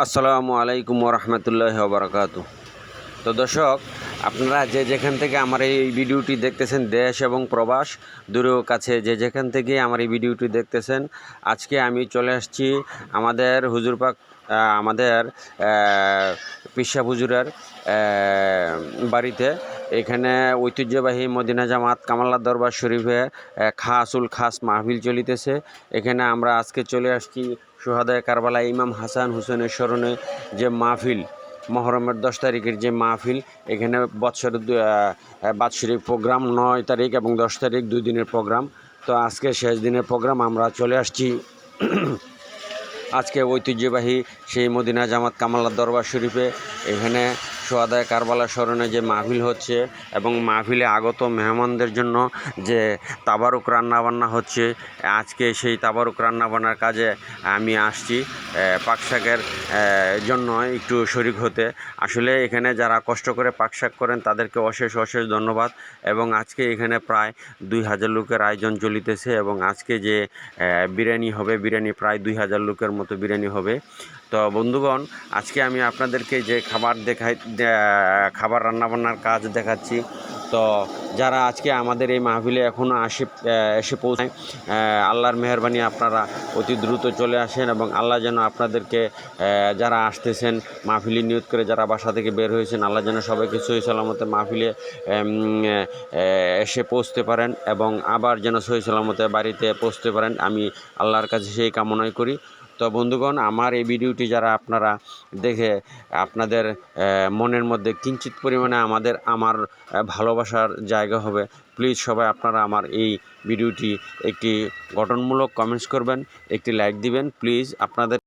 আসসালামু আলাইকুম ওরহমতুল্লাহি ওবরাকাতু। তো দর্শক, আপনারা যে যেখান থেকে আমার এই ভিডিওটি দেখতেছেন, দেশ এবং প্রবাস দূরেও কাছে যে যেখান থেকে আমার এই ভিডিওটি দেখতেছেন, আজকে আমি চলে আসছি আমাদের হুজুরপাক আমাদের পিসা হুজুরের বাড়িতে। এখানে ঐতিহ্যবাহী মদিনা জামাত কামাল্লা দরবার শরীফে খাসুল খাস মাহফিল চলিতেছে। এখানে আমরা আজকে চলে আসছি শুহাদায়ে কারবালা ইমাম হাসান হুসেনের স্মরণে যে মাহফিল, মহরমের 10 তারিখের যে মাহফিল, এখানে বাৎসরিক প্রোগ্রাম 9 তারিখ এবং 10 তারিখ 2 দিনের প্রোগ্রাম। তো আজকে শেষ দিনের প্রোগ্রাম আমরা চলে আসছি আজকে ঐতিহ্যবাহী সেই মদিনা জামাত কামাল্লা দরবার শরীফে। এখানে শুহাদায়ে কারবালার স্মরণে যে মাহফিল হচ্ছে এবং মাহফিলে আগত মেহমানদের জন্য যে তাবারুক রান্নাবান্না হচ্ছে, আজকে সেই তাবারুক রান্নাবান্নার কাজে আমি আসছি পাকশাকের জন্য একটু শরিক হতে। আসলে এখানে যারা কষ্ট করে পাকশাক করেন তাদেরকে অশেষ অশেষ ধন্যবাদ। এবং আজকে এখানে প্রায় 2000 লোকের আয়োজন চলিতেছে এবং আজকে যে বিরিয়ানি হবে, বিরিয়ানি প্রায় 2000 লোকের মতো বিরিয়ানি হবে। তো বন্ধুগণ, আজকে আমি আপনাদেরকে যে খাবার রান্নাবান্নার কাজ দেখাচ্ছি। তো যারা আজকে আমাদের এই মাহফিলে এখনও এসে পৌঁছায়, আল্লাহর মেহেরবানি আপনারা অতি দ্রুত চলে আসেন এবং আল্লাহ যেন আপনাদেরকে, যারা আসতেছেন মাহফিলে নিয়ত করে, যারা বাসা থেকে বের হয়েছেন, আল্লাহ যেন সবাইকে সহি সালামতে মাহফিলে এসে পৌঁছতে পারেন এবং আবার যেন সহি সালামতে বাড়িতে পৌঁছতে পারেন। আমি আল্লাহর কাছে সেই কামনাই করি। তো বন্ধুগণ, আমার এই ভিডিওটি যারা আপনারা দেখে আপনাদের মনের মধ্যে কিঞ্চিত পরিমাণে আমার ভালোবাসার জায়গা হবে, প্লিজ সবাই আপনারা আমার এই ভিডিওটি একটি গঠনমূলক কমেন্টস করবেন, একটি লাইক দিবেন প্লিজ। আপনাদের